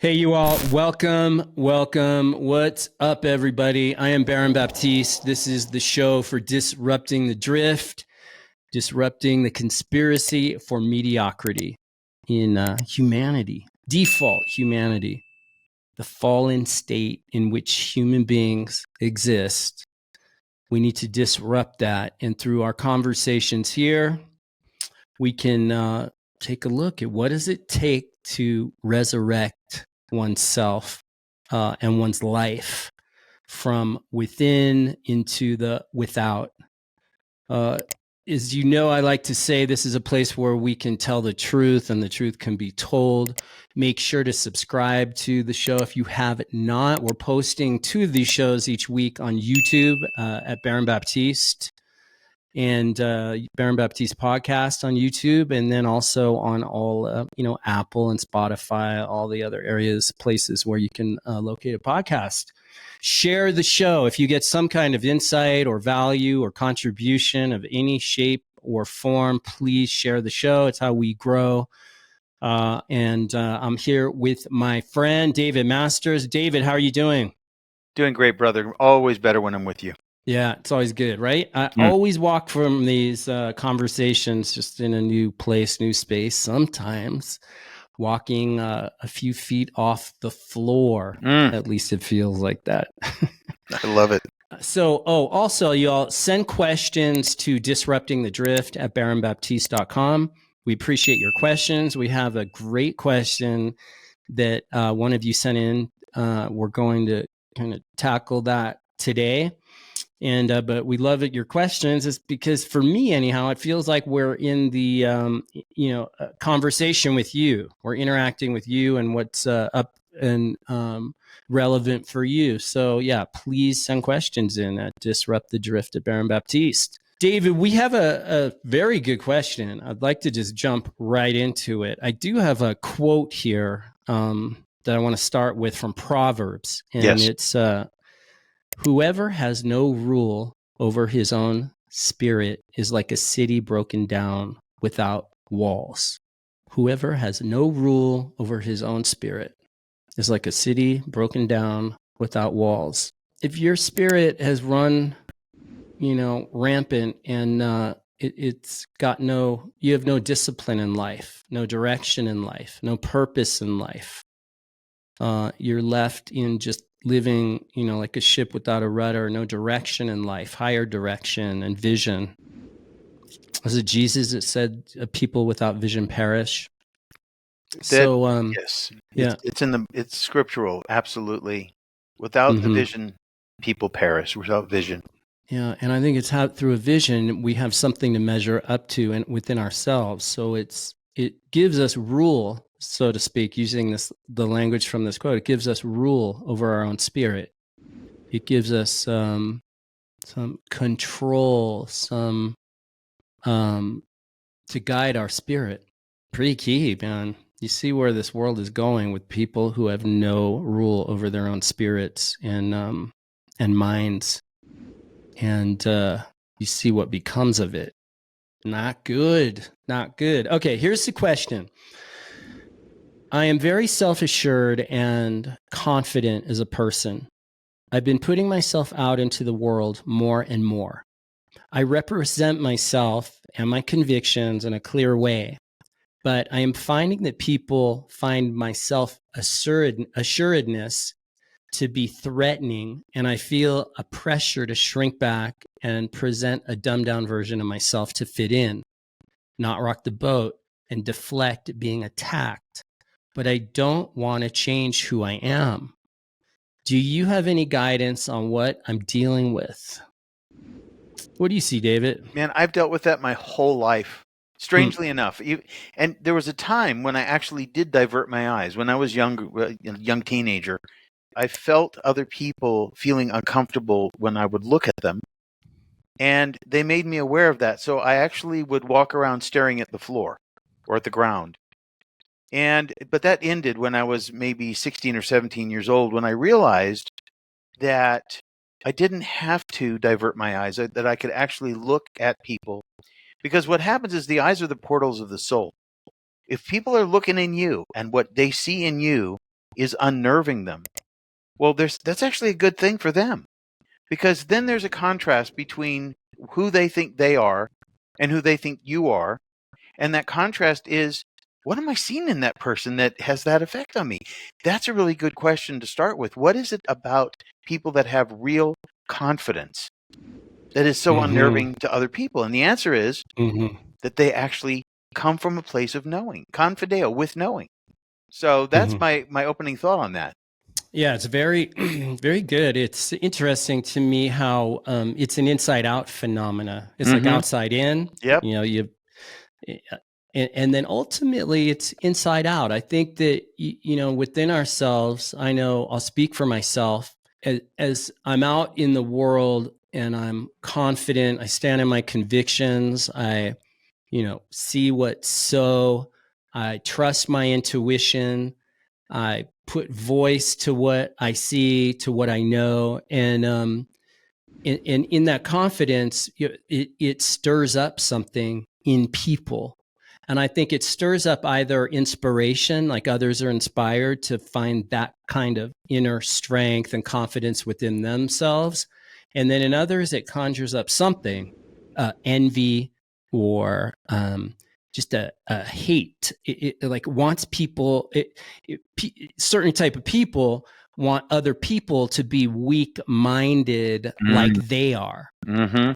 Hey, you all. Welcome. Welcome. What's up, everybody? I am Baron Baptiste. This is the show for disrupting the drift, disrupting the conspiracy for mediocrity in humanity, default humanity, the fallen state in which human beings exist. We need to disrupt that. And through our conversations here, we can take a look at what does it take to resurrect oneself and one's life from within into the without. As you know, I like to say this is a place where we can tell the truth and the truth can be told. Make sure to subscribe to the show if you have not. We're posting 2 of these shows each week on YouTube at Baron Baptiste and Baron Baptiste podcast on YouTube, and then also on all Apple and Spotify, all the other places where you can locate a podcast. Share the show if you get some kind of insight or value or contribution of any shape or form. Please share the show. It's how we grow. And I'm here with my friend David Masters. David, how are you doing? Doing great, brother. Always better when I'm with you. Yeah, it's always good, right? I always walk from these conversations just in a new place, new space, sometimes walking a few feet off the floor. At least it feels like that. I love it. So, also, y'all, send questions to disruptingthedrift@baronbaptiste.com. We appreciate your questions. We have a great question that one of you sent in. We're going to kind of tackle that today. And but we love it. Your questions is because for me, anyhow, it feels like we're in the conversation with you. We're interacting with you and what's up and relevant for you. So yeah, please send questions in at Disrupt the Drift at Baron Baptiste. David, we have a very good question. I'd like to just jump right into it. I do have a quote here that I want to start with from Proverbs, and it's whoever has no rule over his own spirit is like a city broken down without walls. Whoever has no rule over his own spirit is like a city broken down without walls. If your spirit has run, rampant and it's got you have no discipline in life, no direction in life, no purpose in life. You're left in just living, like a ship without a rudder, no direction in life, higher direction and vision. Was it Jesus that said, "People without vision perish"? Yes, yeah, it's scriptural, absolutely. Without the vision, people perish. Without vision, yeah, and I think it's how through a vision we have something to measure up to and within ourselves. So it gives us rule, so to speak, using the language from this quote. It gives us rule over our own spirit. It gives us some control, to guide our spirit. Pretty key, man. You see where this world is going with people who have no rule over their own spirits and minds, and you see what becomes of it. Not good. Not good. Okay, here's the question. I am very self-assured and confident as a person. I've been putting myself out into the world more and more. I represent myself and my convictions in a clear way, but I am finding that people find my self-assuredness to be threatening, and I feel a pressure to shrink back and present a dumbed-down version of myself to fit in, not rock the boat, and deflect being attacked. But I don't want to change who I am. Do you have any guidance on what I'm dealing with? What do you see, David? Man, I've dealt with that my whole life. Strangely enough, and there was a time when I actually did divert my eyes. When I was a young teenager, I felt other people feeling uncomfortable when I would look at them, and they made me aware of that. So I actually would walk around staring at the floor or at the ground. But that ended when I was maybe 16 or 17 years old, when I realized that I didn't have to divert my eyes, that I could actually look at people. Because what happens is the eyes are the portals of the soul. If people are looking in you and what they see in you is unnerving them. Well, that's actually a good thing for them, because then there's a contrast between who they think they are and who they think you are. And that contrast is, what am I seeing in that person that has that effect on me? That's a really good question to start with. What is it about people that have real confidence that is so unnerving to other people? And the answer is that they actually come from a place of knowing, confideo, with knowing. So that's my opening thought on that. Yeah, it's very, very good. It's interesting to me how it's an inside out phenomena. It's like outside in. Yep. And then ultimately it's inside out. I think that, within ourselves, I know I'll speak for myself as I'm out in the world and I'm confident, I stand in my convictions, I, see what's so, I trust my intuition, I put voice to what I see, to what I know. And in that confidence, it stirs up something in people. And I think it stirs up either inspiration, like others are inspired to find that kind of inner strength and confidence within themselves. And then in others, it conjures up something, envy or just a hate. It like wants people, certain type of people want other people to be weak-minded like they are.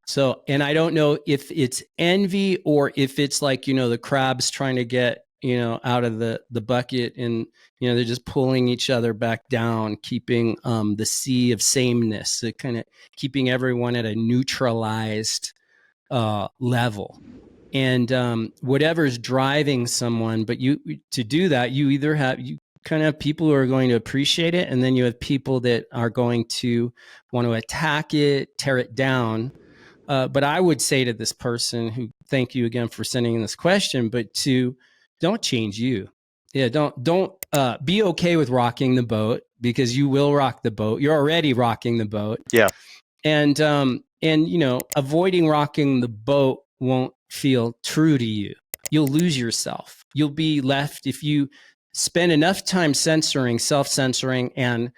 So, and I don't know if it's envy or if it's like, the crabs trying to get, out of the bucket and, they're just pulling each other back down, keeping the sea of sameness, kind of keeping everyone at a neutralized level. And whatever's driving someone, but to do that, you either have, you kind of have people who are going to appreciate it, and then you have people that are going to want to attack it, tear it down. But I would say to this person, who, thank you again for sending in this question, but don't change you. Yeah, don't be okay with rocking the boat, because you will rock the boat. You're already rocking the boat. Yeah. And avoiding rocking the boat won't feel true to you. You'll lose yourself. You'll be left, if you spend enough time self-censoring, and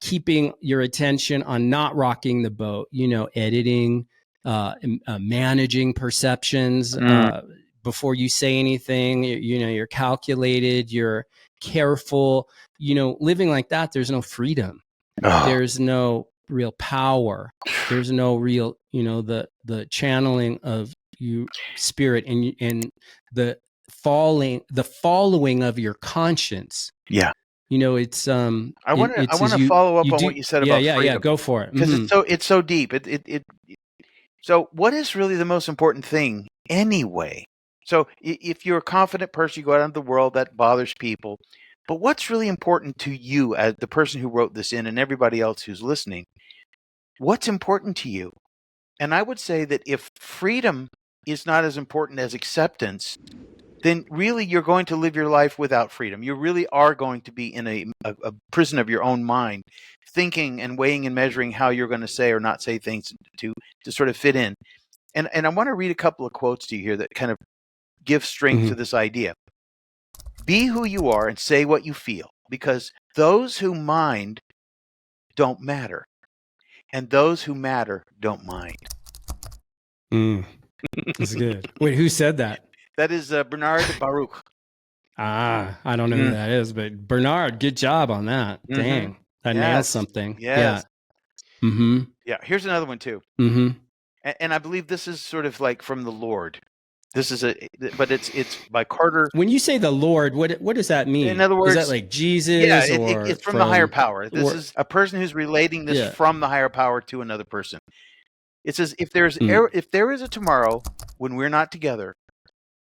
keeping your attention on not rocking the boat, editing, managing perceptions before you say anything. You're calculated, you're careful, living like that, there's no freedom. There's no real power. There's no real, the channeling of you spirit and the following of your conscience. Yeah. It's I want to follow up on what you said about freedom. Yeah, go for it. Because it's so deep. So what is really the most important thing anyway? So if you're a confident person, you go out into the world, that bothers people. But what's really important to you, as the person who wrote this in and everybody else who's listening? What's important to you? And I would say that if freedom is not as important as acceptance, then really you're going to live your life without freedom. You really are going to be in a prison of your own mind, thinking and weighing and measuring how you're going to say or not say things to sort of fit in. And I want to read a couple of quotes to you here that kind of give strength to this idea. Be who you are and say what you feel, because those who mind don't matter, and those who matter don't mind. That's good. Wait, who said that? That is Bernard Baruch. I don't know who that is, but Bernard, good job on that. Dang, that nails something. Yes. Yeah. Yeah. Here's another one too. And I believe this is sort of like from the Lord. This is but it's by Carter. When you say the Lord, what does that mean? In other words, is that like Jesus? Yeah, it's from the higher power. This is a person who's relating this from the higher power to another person. It says, if there is a tomorrow when we're not together,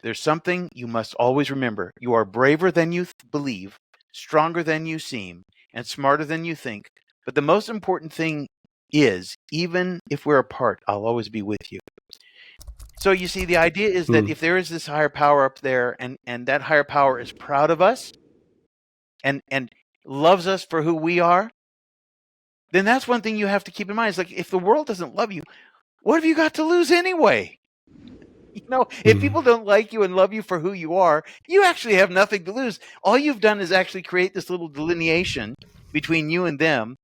there's something you must always remember. You are braver than you believe, stronger than you seem, and smarter than you think. But the most important thing is, even if we're apart, I'll always be with you. So you see, the idea is that if there is this higher power up there, and that higher power is proud of us and loves us for who we are, then that's one thing you have to keep in mind. It's like, if the world doesn't love you, what have you got to lose anyway? No, if people don't like you and love you for who you are, you actually have nothing to lose. All you've done is actually create this little delineation between you and them.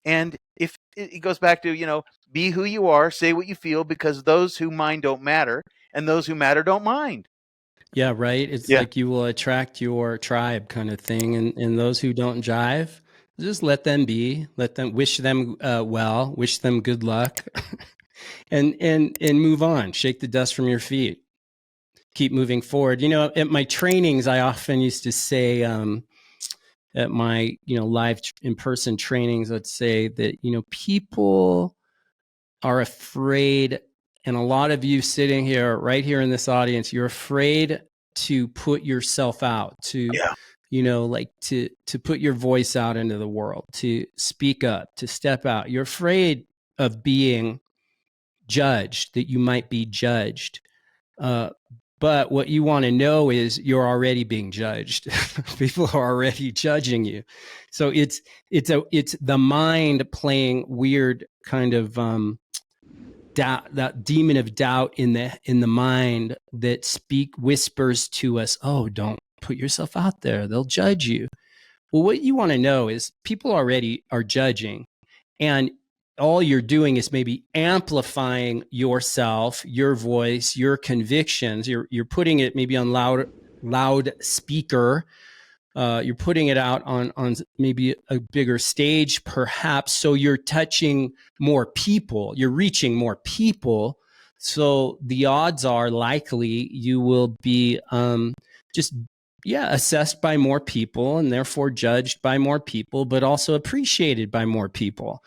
And if it goes back to, be who you are, say what you feel, because those who mind don't matter, and those who matter don't mind. Yeah, right. It's Yeah. like you will attract your tribe kind of thing. And those who don't jive, just let them be, let them wish them well, wish them good luck and move on. Shake the dust from your feet. Keep moving forward. At my trainings, I often used to say, at my, live in-person trainings, I'd say that, people are afraid, and a lot of you sitting here, right here in this audience, you're afraid to put yourself out, to, Yeah. like to put your voice out into the world, to speak up, to step out. You're afraid of being judged, that you might be judged. But what you want to know is you're already being judged. People are already judging you. So it's the mind playing weird kind of doubt, that demon of doubt in the mind that whispers to us, oh, don't put yourself out there, they'll judge you. Well, what you want to know is people already are judging, and all you're doing is maybe amplifying yourself, your voice, your convictions. You're putting it maybe on loud speaker. You're putting it out on maybe a bigger stage, perhaps. So you're touching more people. You're reaching more people. So the odds are likely you will be just assessed by more people and therefore judged by more people, but also appreciated by more people.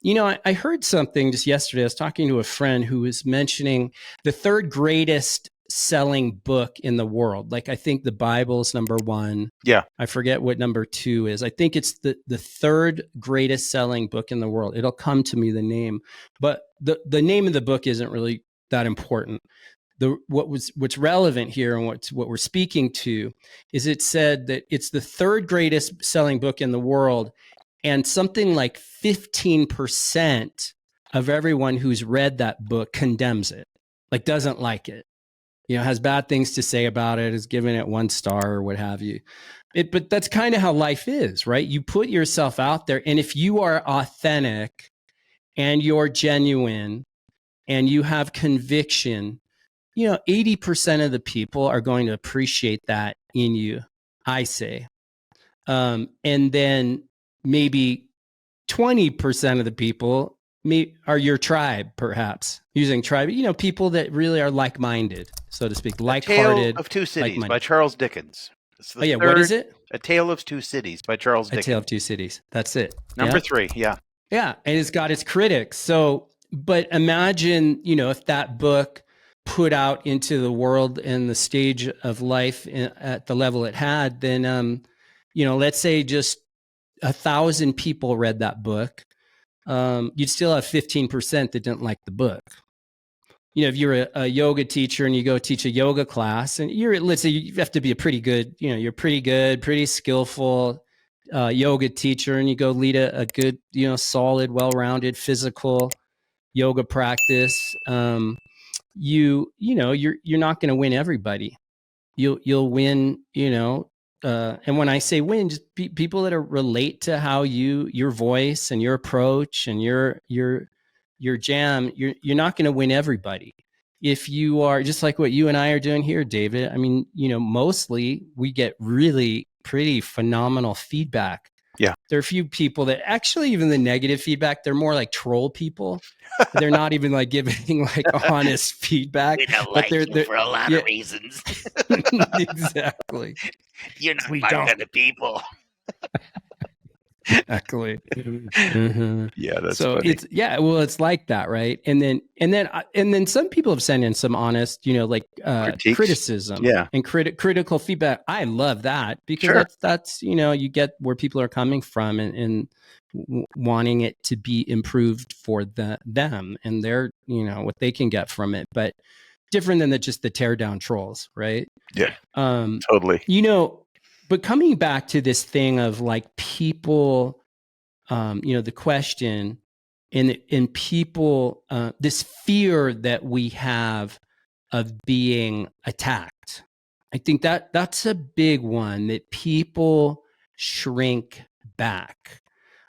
I heard something just yesterday. I was talking to a friend who was mentioning the third greatest selling book in the world. Like, I think the Bible's number one. Yeah. I forget what number two is. I think it's the third greatest selling book in the world. It'll come to me, the name, but the name of the book isn't really that important. What's relevant here and what we're speaking to is it said that it's the third greatest selling book in the world, and something like 15% of everyone who's read that book condemns it, like doesn't like it, has bad things to say about it, is giving it 1 star or what have you. But that's kind of how life is, right? You put yourself out there, and if you are authentic and you're genuine and you have conviction, 80% of the people are going to appreciate that in you, I say. And then maybe 20% of the people are your tribe, perhaps. Using tribe, people that really are like-minded, so to speak, like-hearted. A Tale of Two Cities like-minded. by Charles Dickens. What is it? A Tale of Two Cities by Charles Dickens. A Tale of Two Cities. That's it. Number 3, yeah. Yeah, and it's got its critics. So, but imagine, if that book put out into the world and the stage of life at the level it had, then, let's say just 1,000 people read that book. You'd still have 15% that didn't like the book. If you're a yoga teacher and you go teach a yoga class, and let's say you have to be a pretty good, you're pretty good, pretty skillful yoga teacher, and you go lead a good, solid, well-rounded physical yoga practice. You're not going to win everybody. You'll win, and when I say win, just people that are relate to how your voice and your approach and your jam. You're not going to win everybody. If you are just like what you and I are doing here, David, I mean, mostly we get really pretty phenomenal feedback. Yeah. There are a few people that actually, even the negative feedback, they're more like troll people. They're not even like giving like honest feedback. We don't like you for a lot of reasons. Exactly. You're not one of the people. Exactly. Mm-hmm. Yeah, that's so funny. It's like that, right? And then some people have sent in some honest, criticism, and critical feedback. I love that, because that's you get where people are coming from and wanting it to be improved for them and their what they can get from it, but different than just the tear down trolls, right? Yeah, totally. But coming back to this thing of like people, the question in people, this fear that we have of being attacked. I think that's a big one, that people shrink back.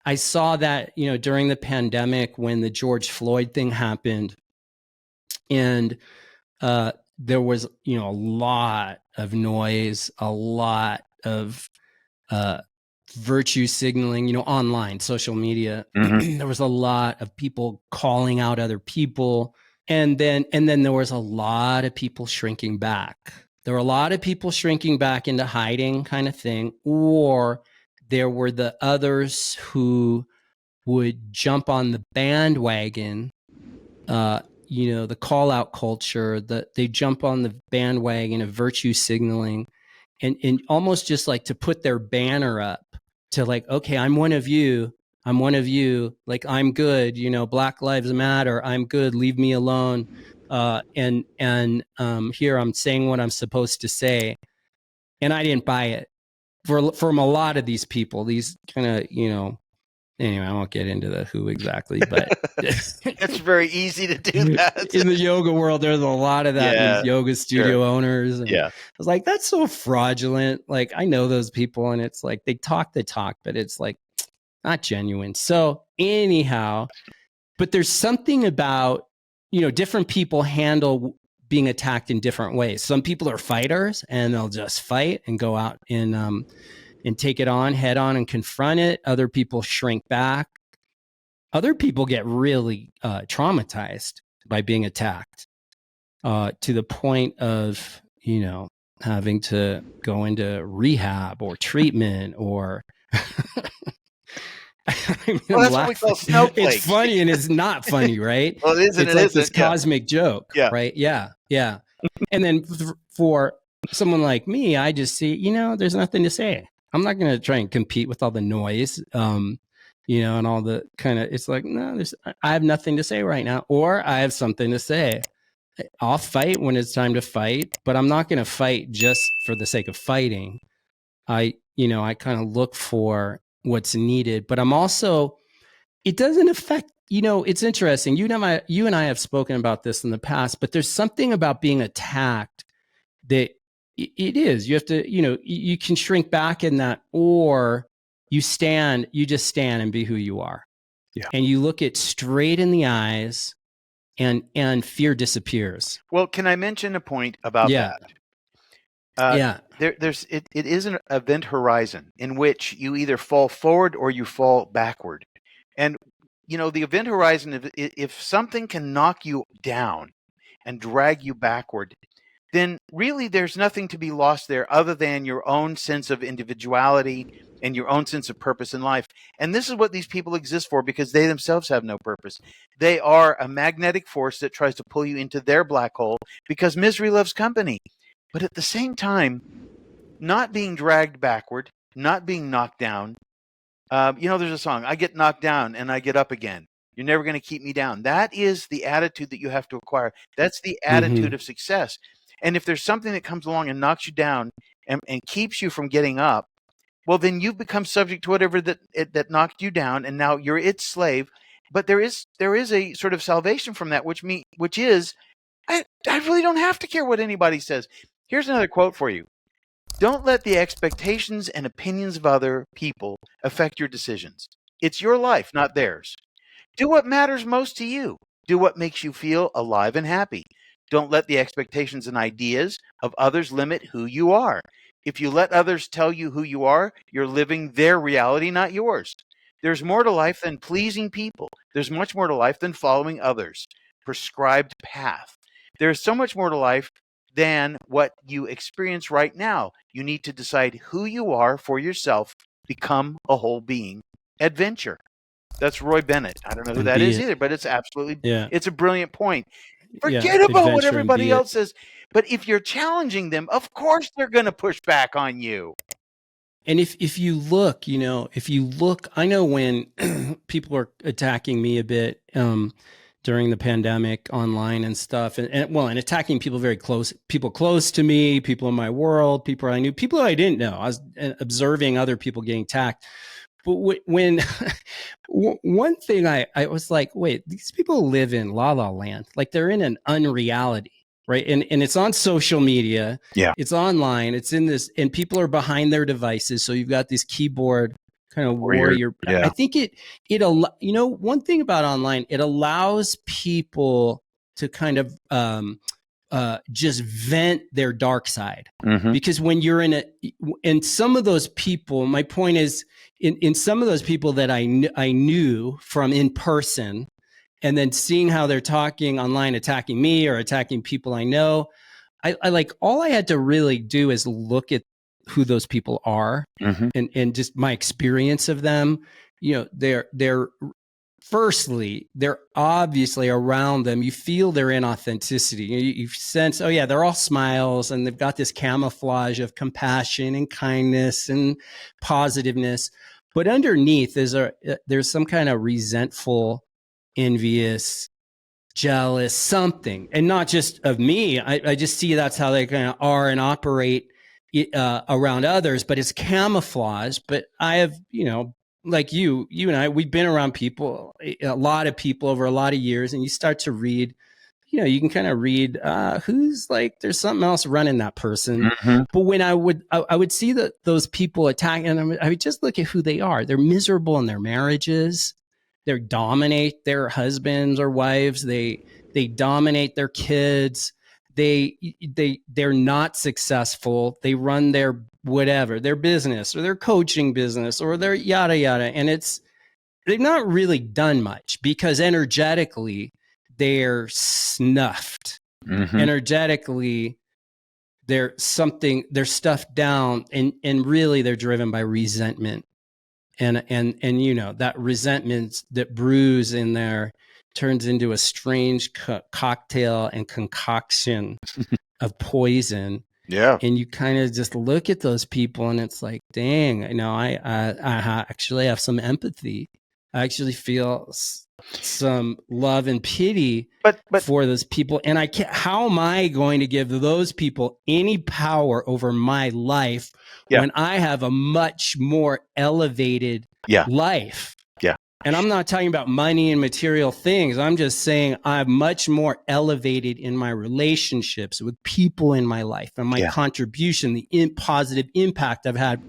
I saw that, during the pandemic when the George Floyd thing happened, and there was, a lot of noise, a lot of virtue signaling, online, social media. Mhm. There was a lot of people calling out other people. And then there was a lot of people shrinking back. There were a lot of people shrinking back into hiding, kind of thing. Or there were the others who would jump on the bandwagon, the call out culture, that they jump on the bandwagon of virtue signaling, and almost just like to put their banner up to like, okay, I'm one of you, like, I'm good, Black Lives Matter, I'm good, leave me alone. And here I'm saying what I'm supposed to say. And I didn't buy it from a lot of these people, these kind of, anyway, I won't get into the who exactly, but It's very easy to do that. In the yoga world, there's a lot of that. Yeah, These yoga studio owners. And Yeah. I was like, that's so fraudulent. Like, I know those people, and it's like they talk the talk, but it's like not genuine. So anyhow, but there's something about, different people handle being attacked in different ways. Some people are fighters and they'll just fight and go out and take it on head on and confront it. Other people shrink back. Other people get really traumatized by being attacked, to the point of, having to go into rehab or treatment or. Well, that's what we call snowflakes. It's funny and it's not funny, right? Well, it is and it's it like isn't, this cosmic joke, right? Yeah. And then for someone like me, I just see, there's nothing to say. I'm not going to try and compete with all the noise, and all the kind of, it's like, no, I have nothing to say right now, or I have something to say. I'll fight when it's time to fight, but I'm not going to fight just for the sake of fighting. I kind of look for what's needed, but I'm also, it doesn't affect, it's interesting. You and I have spoken about this in the past, but there's something about being attacked that it is, you have to, you can shrink back in that, or you just stand and be who you are. Yeah. And you look it straight in the eyes, and fear disappears. Well, can I mention a point about that? It is an event horizon in which you either fall forward or you fall backward. And, the event horizon, if something can knock you down and drag you backward, then really there's nothing to be lost there other than your own sense of individuality and your own sense of purpose in life. And this is what these people exist for, because they themselves have no purpose. They are a magnetic force that tries to pull you into their black hole, because misery loves company. But at the same time, not being dragged backward, not being knocked down. There's a song, I get knocked down and I get up again. You're never going to keep me down. That is the attitude that you have to acquire. That's the attitude of success. And if there's something that comes along and knocks you down and keeps you from getting up, well, then you've become subject to whatever that knocked you down, and now you're its slave. But there is a sort of salvation from that, which is, I really don't have to care what anybody says. Here's another quote for you. Don't let the expectations and opinions of other people affect your decisions. It's your life, not theirs. Do what matters most to you. Do what makes you feel alive and happy. Don't let the expectations and ideas of others limit who you are. If you let others tell you who you are, you're living their reality, not yours. There's more to life than pleasing people. There's much more to life than following others' prescribed path. There's so much more to life than what you experience right now. You need to decide who you are for yourself. Become a whole being. Adventure. That's Roy Bennett. I don't know who that is either, but it's absolutely, it's a brilliant point. Forget about what everybody else says. But if you're challenging them, of course they're going to push back on you. And if you look, I know when people are attacking me a bit during the pandemic online and stuff, and attacking people people close to me, people in my world, people I knew, people I didn't know. I was observing other people getting attacked. But when one thing I was like, wait, these people live in La La Land, like they're in an unreality. right? And it's on social media. Yeah. It's online. It's in this, and people are behind their devices. So you've got this keyboard kind of warrior. Yeah. I think one thing about online, it allows people to kind of just vent their dark side. Mm-hmm. Because when you're and some of those people, my point is, in some of those people that I knew from in person, and then seeing how they're talking online, attacking me or attacking people I know, I like, all I had to really do is look at who those people are, Mm-hmm. and just my experience of them. They're firstly, they're obviously around them. You feel their inauthenticity. You sense, oh yeah, they're all smiles and they've got this camouflage of compassion and kindness and positiveness. But underneath there's some kind of resentful, envious, jealous something, and not just of me. I just see that's how they kind of are and operate around others, but it's camouflage. But I have, like you and I, we've been around people, a lot of people over a lot of years, and you start to read, you can kind of read who's like, there's something else running that person. Mm-hmm. But when I would see those people attacking, and I would just look at who they are. They're miserable in their marriages. They dominate their husbands or wives. They dominate their kids. They're not successful. They run their whatever, their business or their coaching business or their yada yada, and they've not really done much because energetically they're snuffed. Mm-hmm. Energetically, they're stuffed down, and really they're driven by resentment. And that resentment that brews in there turns into a strange cocktail and concoction of poison. Yeah. And you kind of just look at those people and it's like, dang, I actually have some empathy. I actually feel some love and pity But for those people. And how am I going to give those people any power over my life when I have a much more elevated life? Yeah. And I'm not talking about money and material things. I'm just saying I'm much more elevated in my relationships with people in my life and my contribution, the positive impact I've had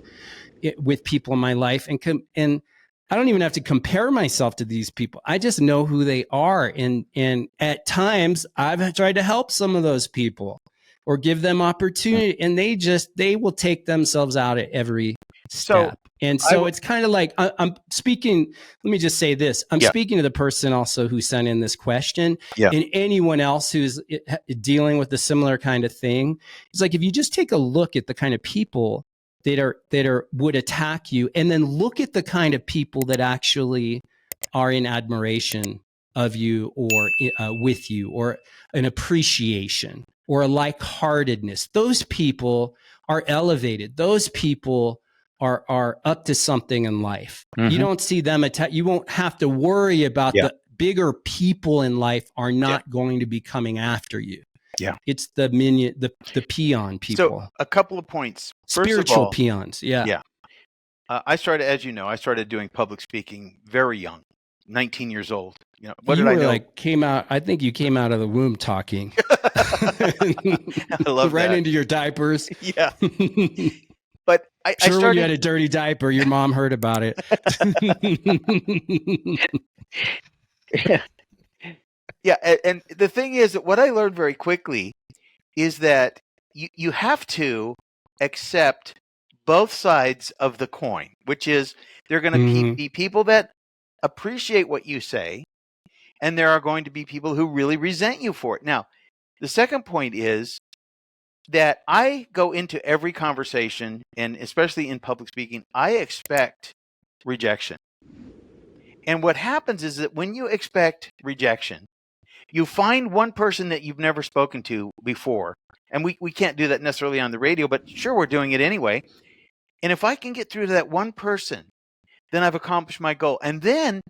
with people in my life. And I don't even have to compare myself to these people. I just know who they are. And at times I've tried to help some of those people or give them opportunity, and they will take themselves out at every step. So it's kind of like, I'm speaking, let me just say this. I'm speaking to the person also who sent in this question, and anyone else who's dealing with a similar kind of thing. It's like, if you just take a look at the kind of people that would attack you, and then look at the kind of people that actually are in admiration of you or with you, or an appreciation or a like-heartedness. Those people are elevated. Those people are up to something in life. Mm-hmm. You don't see them attack. You won't have to worry about the bigger people in life are not going to be coming after you. Yeah. It's the minion, the peon people. So a couple of points. Spiritual peons. Yeah. Yeah. I started, as you know, I started doing public speaking very young, 19 years old. What did I know? I think you came out of the womb talking. I love right that. into your diapers. Yeah. But I started... when you had a dirty diaper, your mom heard about it. Yeah. And the thing is that what I learned very quickly is that you have to accept both sides of the coin, which is there are going to be people that appreciate what you say, and there are going to be people who really resent you for it. Now, the second point is that I go into every conversation, and especially in public speaking, I expect rejection. And what happens is that when you expect rejection, you find one person that you've never spoken to before. And we can't do that necessarily on the radio, but sure, we're doing it anyway. And if I can get through to that one person, then I've accomplished my goal. And then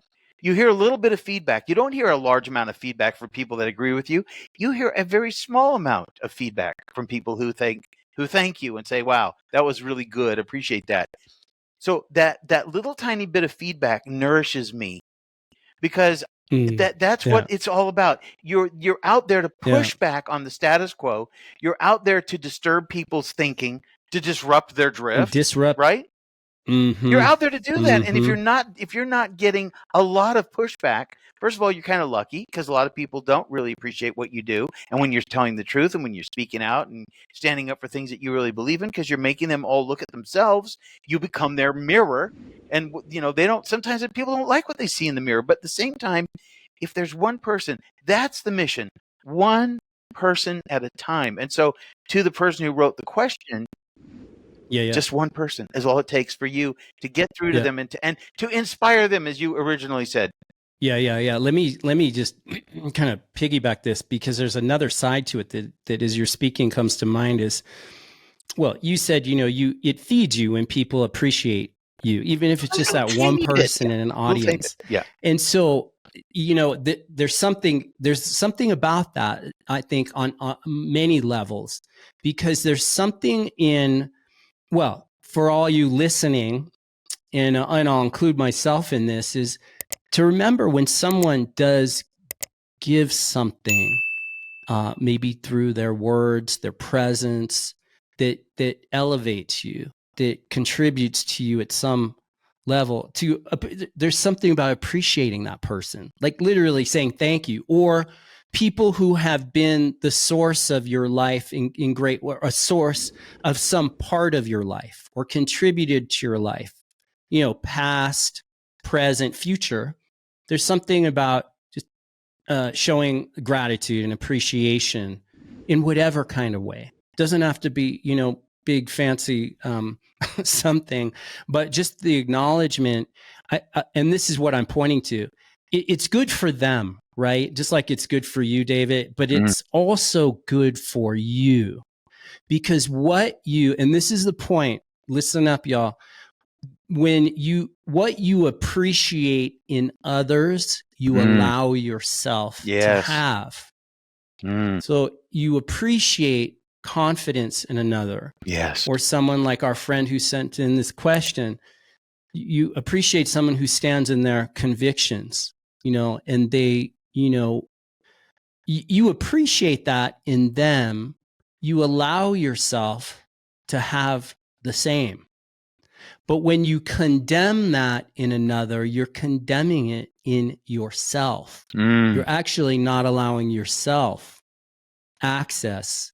you hear a little bit of feedback. You don't hear a large amount of feedback from people that agree with you. You hear a very small amount of feedback from people who thank you and say, wow, that was really good. Appreciate that. So that little tiny bit of feedback nourishes me, because That's what it's all about. You're out there to push back on the status quo. You're out there to disturb people's thinking, to disrupt their drift, right? You're out there to do that. And if you're not getting a lot of pushback, first of all, you're kind of lucky because a lot of people don't really appreciate what you do. And when you're telling the truth and when you're speaking out and standing up for things that you really believe in, because you're making them all look at themselves, you become their mirror. And sometimes people don't like what they see in the mirror, but at the same time, if there's one person, that's the mission, one person at a time. And so to the person who wrote the question, just one person is all it takes for you to get through to them and to inspire them, as you originally said. Yeah. Let me just kind of piggyback this, because there's another side to it that as you're speaking comes to mind is, well, you said, it feeds you when people appreciate you, even if it's just that one person in an audience. Yeah. And so, there's something about that, I think, on many levels, because there's something in, well, for all you listening, and I'll include myself in this, is to remember when someone does give something, maybe through their words, their presence, that elevates you, that contributes to you at some level. There's something about appreciating that person, like literally saying thank you, or people who have been the source of your life in great, or a source of some part of your life, or contributed to your life, past, present, future. There's something about just showing gratitude and appreciation in whatever kind of way. Doesn't have to be, big fancy something, but just the acknowledgement. And this is what I'm pointing to. It's good for them, right? Just like it's good for you, David, but it's also good for you, because and this is the point, listen up, y'all. What you appreciate in others, you allow yourself to have. So you appreciate confidence in another. Yes. Or someone like our friend who sent in this question. You appreciate someone who stands in their convictions, and they, you appreciate that in them. You allow yourself to have the same. But when you condemn that in another, you're condemning it in yourself. You're actually not allowing yourself access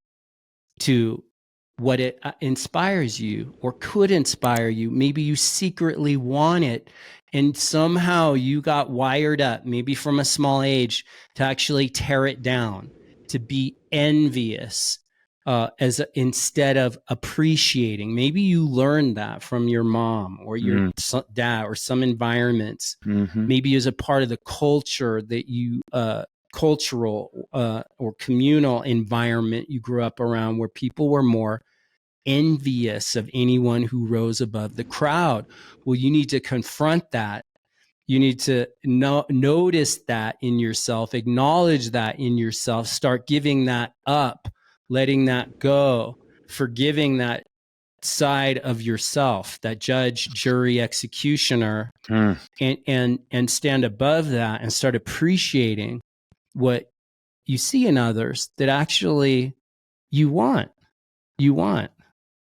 to what it inspires you or could inspire you. Maybe you secretly want it, and somehow you got wired up, maybe from a small age, to actually tear it down, to be envious, instead of appreciating. Maybe you learned that from your mom or your dad or some environments. Maybe as a part of the culture that you cultural or communal environment you grew up around, where people were more envious of anyone who rose above the crowd. Well, you need to confront that. You need to notice that in yourself, acknowledge that in yourself, start giving that up, letting that go, forgiving that side of yourself, that judge, jury, executioner, and stand above that and start appreciating what you see in others that actually you want.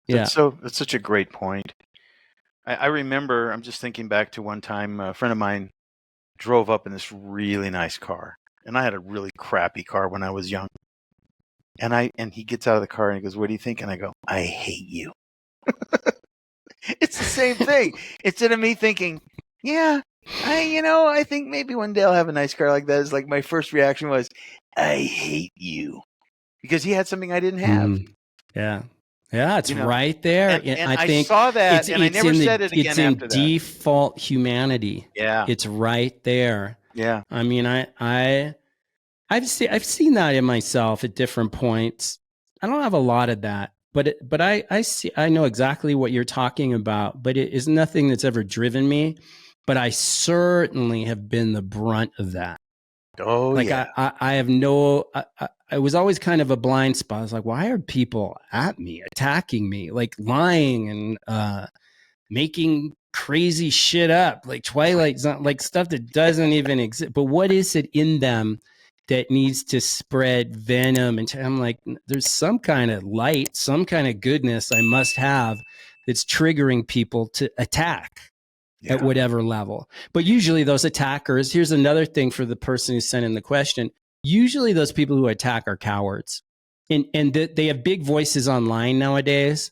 That's such a great point. I remember, I'm just thinking back to one time, a friend of mine drove up in this really nice car, and I had a really crappy car when I was young. And he gets out of the car and he goes, "What do you think?" And I go, "I hate you." It's the same thing. Instead of me thinking, yeah, I think maybe one day I'll have a nice car like that, is like my first reaction was, "I hate you," because he had something I didn't have. Yeah, it's right there. And I think saw that, and I never said it again after that. It's in default humanity. Yeah, it's right there. Yeah, I mean, I've seen that in myself at different points. I don't have a lot of that, but I know exactly what you're talking about. But it is nothing that's ever driven me. But I certainly have been the brunt of that. Oh, like yeah. I have no. I was always kind of a blind spot. I was like, why are people at me, attacking me, like lying and making crazy shit up, like Twilight Zone, like stuff that doesn't even exist. But what is it in them that needs to spread venom? And I'm like, there's some kind of light, some kind of goodness I must have that's triggering people to attack at whatever level. But usually those attackers, here's another thing for the person who sent in the question. Usually those people who attack are cowards, and they have big voices online nowadays.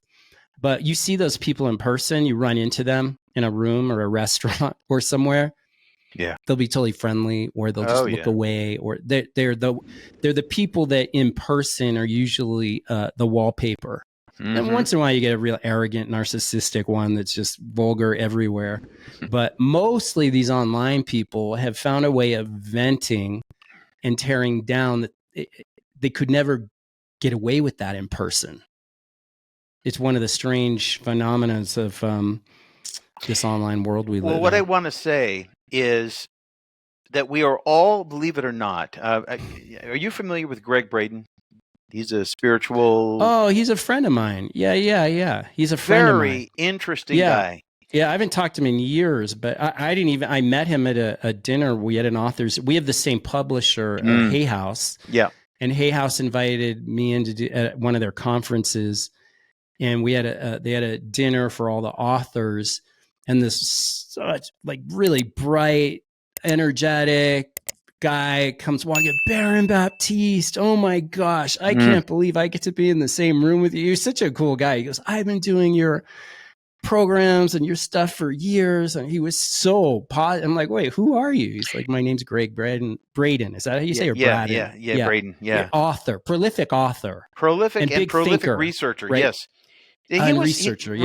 But you see those people in person, you run into them in a room or a restaurant or somewhere. Yeah. They'll be totally friendly, or they'll just look away, or they're the people that in person are usually the wallpaper. Mm-hmm. And once in a while you get a real arrogant, narcissistic one that's just vulgar everywhere. But mostly these online people have found a way of venting and tearing down that they could never get away with that in person. It's one of the strange phenomena of this online world we live in. Well, what I want to say is that we are all, believe it or not, are you familiar with Greg Braden? He's a spiritual... Oh, he's a friend of mine. Yeah. He's a friend of mine. Very interesting guy. Yeah, I haven't talked to him in years, but I met him at a dinner. We had we have the same publisher, Hay House. Yeah. And Hay House invited me into at one of their conferences. And they had a dinner for all the authors, and this such like really bright, energetic guy comes walking, Baron Baptiste. Oh my gosh, I can't believe I get to be in the same room with you. You're such a cool guy. He goes, I've been doing your programs and your stuff for years. And he was so positive. I'm like, wait, who are you? He's like, my name's Greg Braden. Is that how you say it? Yeah, Braden. Yeah. Author, prolific author. Prolific and prolific thinker, researcher, right? Yes. Researcher,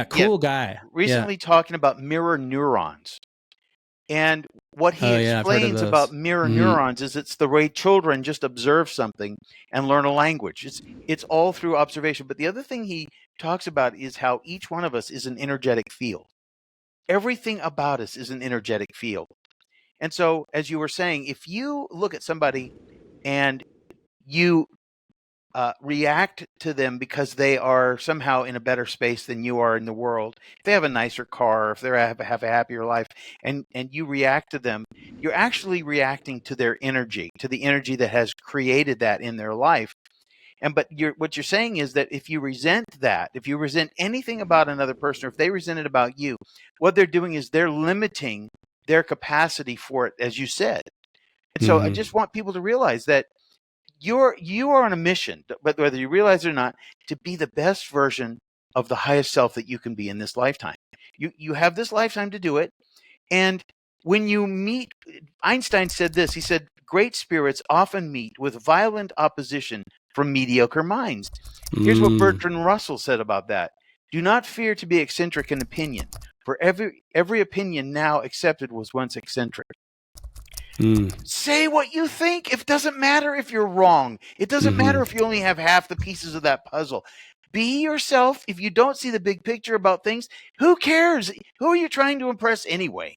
cool guy. Recently talking about mirror neurons. And what he explains about mirror neurons is it's the way children just observe something and learn a language. It's all through observation. But the other thing he talks about is how each one of us is an energetic field. Everything about us is an energetic field. And so, as you were saying, if you look at somebody and you react to them because they are somehow in a better space than you are in the world, if they have a nicer car, if they have a happier life, and you react to them, you're actually reacting to their energy, to the energy that has created that in their life. But what you're saying is that if you resent that, if you resent anything about another person, or if they resent it about you, what they're doing is they're limiting their capacity for it, as you said. And so I just want people to realize that you are on a mission, but whether you realize it or not, to be the best version of the highest self that you can be in this lifetime. You have this lifetime to do it. And when you meet, Einstein said this, he said, great spirits often meet with violent opposition from mediocre minds. Here's what Bertrand Russell said about that. Do not fear to be eccentric in opinion, for every opinion now accepted was once eccentric. Say what you think. It doesn't matter if you're wrong. It doesn't matter if you only have half the pieces of that puzzle. Be yourself. If you don't see the big picture about things, who cares? Who are you trying to impress anyway?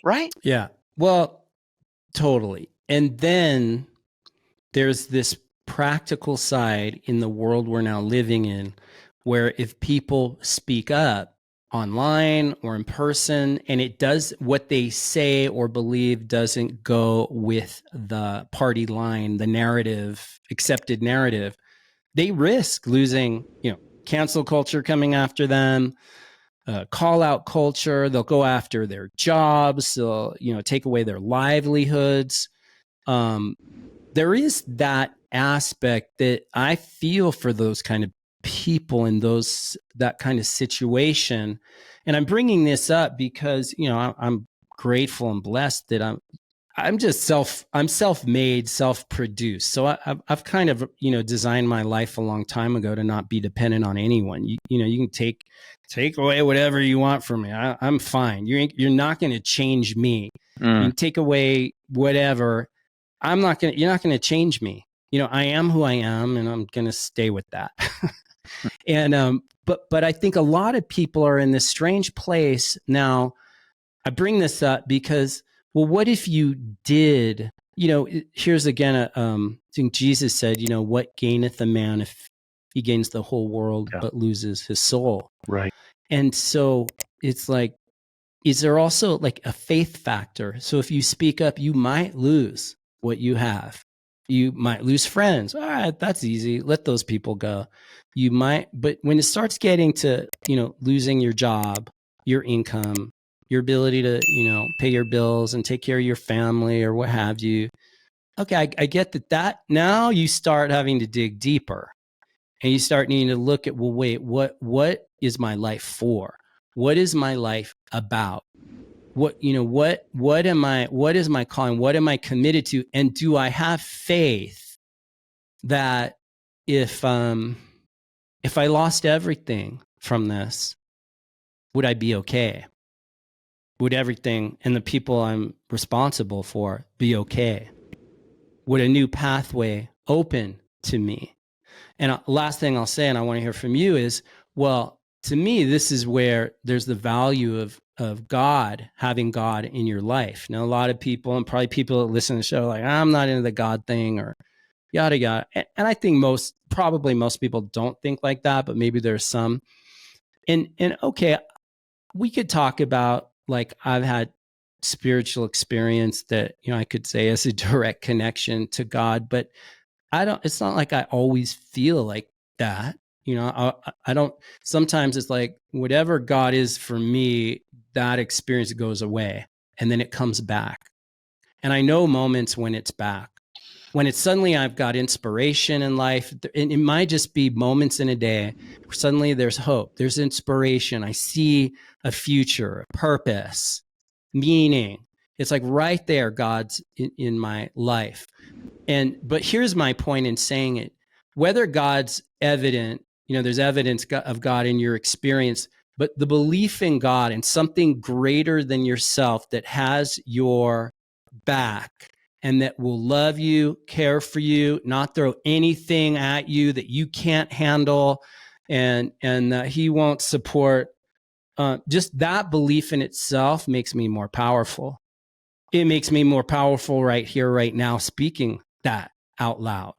Right? Yeah. Well, totally. And then there's this practical side in the world we're now living in, where if people speak up online or in person, and it does what they say or believe doesn't go with the party line, the narrative, accepted narrative, they risk losing, cancel culture coming after them, call out culture. They'll go after their jobs. They'll, take away their livelihoods. There is that aspect that I feel for those kind of people in that kind of situation. And I'm bringing this up because, I'm grateful and blessed that I'm self-made, self-produced. So I've kind of, designed my life a long time ago to not be dependent on anyone. You can take away whatever you want from me. I'm fine. You're not going to change me. You can take away whatever. You're not going to change me. I am who I am, and I'm going to stay with that. And, but I think a lot of people are in this strange place. Now, I bring this up because, well, what if you did, here's again, I think Jesus said, what gaineth a man if he gains the whole world, but loses his soul? Right. And so it's like, is there also like a faith factor? So if you speak up, you might lose what you have. You might lose friends. All right, that's easy. Let those people go. You might, but when it starts getting to, losing your job, your income, your ability to, pay your bills and take care of your family or what have you. Okay, I get that now you start having to dig deeper and you start needing to look at, well, wait, what is my life for? What is my life about? What is my calling? What am I committed to? And do I have faith that if I lost everything from this, would I be okay? Would everything and the people I'm responsible for be okay? Would a new pathway open to me? And last thing I'll say, and I want to hear from you, is, well, to me, this is where there's the value of God, having God in your life. Now, a lot of people, and probably people that listen to the show, are like, I'm not into the God thing, or yada yada. And I think probably most people don't think like that, but maybe there's some. And okay, we could talk about, like, I've had spiritual experience that, I could say is a direct connection to God, but it's not like I always feel like that. I don't, sometimes it's like whatever God is for me, that experience goes away and then it comes back. And I know moments when it's back, when it's suddenly I've got inspiration in life. And it might just be moments in a day where suddenly there's hope, there's inspiration. I see a future, a purpose, meaning. It's like right there, God's in my life. But here's my point in saying it. Whether God's evident, there's evidence of God in your experience, but the belief in God and something greater than yourself that has your back and that will love you, care for you, not throw anything at you that you can't handle, and that he won't support. Just that belief in itself makes me more powerful. It makes me more powerful right here, right now, speaking that out loud.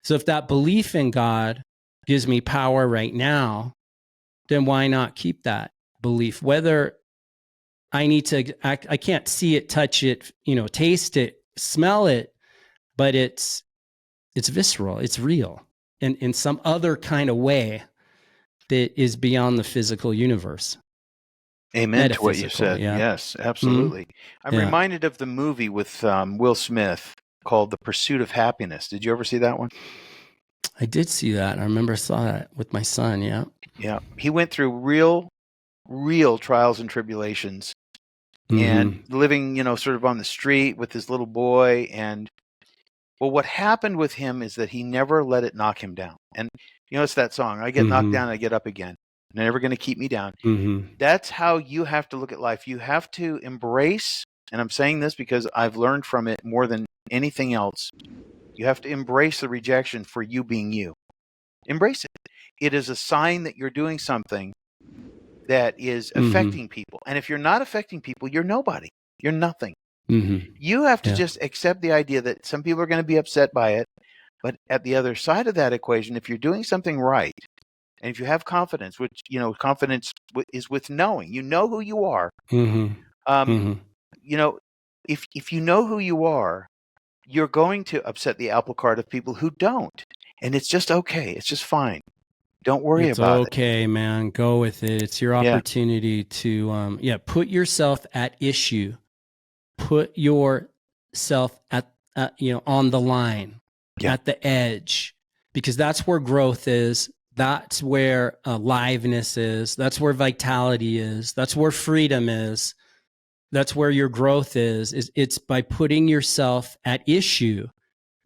So if that belief in God gives me power right now, then why not keep that belief? Whether I need to, I can't see it, touch it, taste it, smell it, but it's visceral, it's real, and in some other kind of way that is beyond the physical universe. Amen to what you said. Yeah. Yes, absolutely. I'm reminded of the movie with Will Smith called The Pursuit of Happiness. Did you ever see that one? I did see that. I remember I saw that with my son. Yeah. Yeah. He went through real trials and tribulations and living, sort of on the street with his little boy. And well, what happened with him is that he never let it knock him down. And, it's that song, I get knocked down, I get up again. They're never going to keep me down. That's how you have to look at life. You have to embrace, and I'm saying this because I've learned from it more than anything else. You have to embrace the rejection for you being you. Embrace it. It is a sign that you're doing something that is affecting people. And if you're not affecting people, you're nobody. You're nothing. You have to just accept the idea that some people are going to be upset by it. But at the other side of that equation, if you're doing something right, and if you have confidence, which, confidence is with knowing, you know who you are. If you know who you are, you're going to upset the apple cart of people who don't. And it's just okay. It's just fine. Don't worry about it. It's okay, man. Go with it. It's your opportunity to, put yourself at issue. Put yourself at, on the line, at the edge, because that's where growth is. That's where aliveness is. That's where vitality is. That's where freedom is. That's where your growth is. It's by putting yourself at issue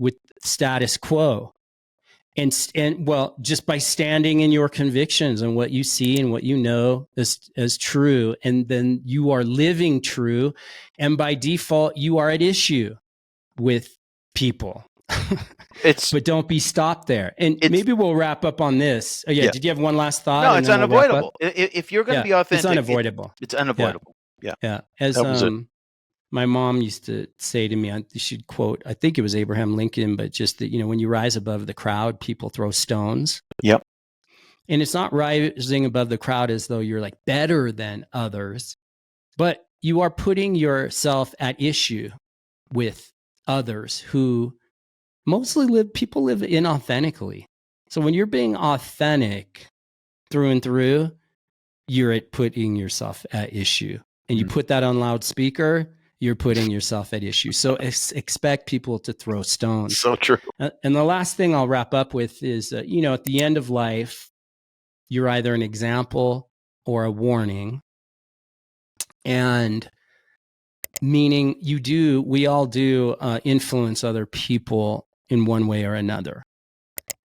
with status quo. And well, just by standing in your convictions and what you see and what you know as true, and then you are living true, and by default you are at issue with people. But don't be stopped there. And maybe we'll wrap up on this. Did you have one last thought? No, it's unavoidable. If you're going to be authentic, it's unavoidable. It's unavoidable. Yeah. As my mom used to say to me, you should quote, I think it was Abraham Lincoln, but just that, when you rise above the crowd, people throw stones. Yep. And it's not rising above the crowd as though you're like better than others. but you are putting yourself at issue with others who people live inauthentically. So when you're being authentic through and through, you're at putting yourself at issue. And you put that on loudspeaker, you're putting yourself at issue. So expect people to throw stones. So true. And the last thing I'll wrap up with is, at the end of life, you're either an example or a warning. And meaning we all do influence other people in one way or another.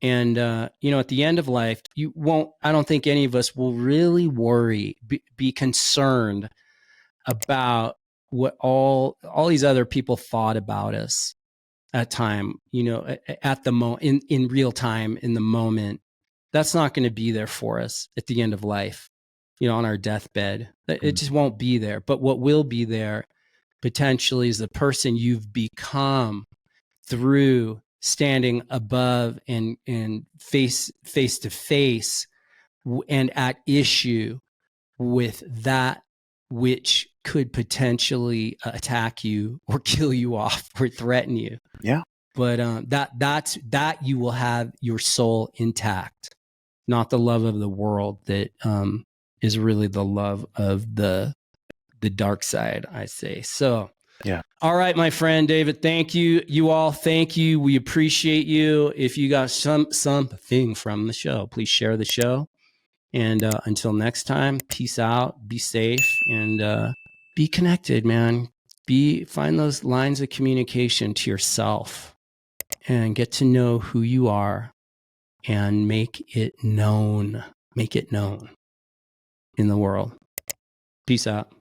And, at the end of life, I don't think any of us will really be concerned about what all these other people thought about us at time, at the moment, in real time, in the moment. That's not going to be there for us at the end of life, on our deathbed. It just won't be there. But what will be there potentially is the person you've become through standing above and face to face and at issue with that which could potentially attack you or kill you off or threaten you. Yeah. But that you will have your soul intact, not the love of the world that is really the love of the dark side, I say. So yeah. All right, my friend David, thank you. You all, thank you. We appreciate you. If you got something from the show, please share the show. And until next time, peace out, be safe, and be connected, man. Find those lines of communication to yourself and get to know who you are and make it known in the world. Peace out.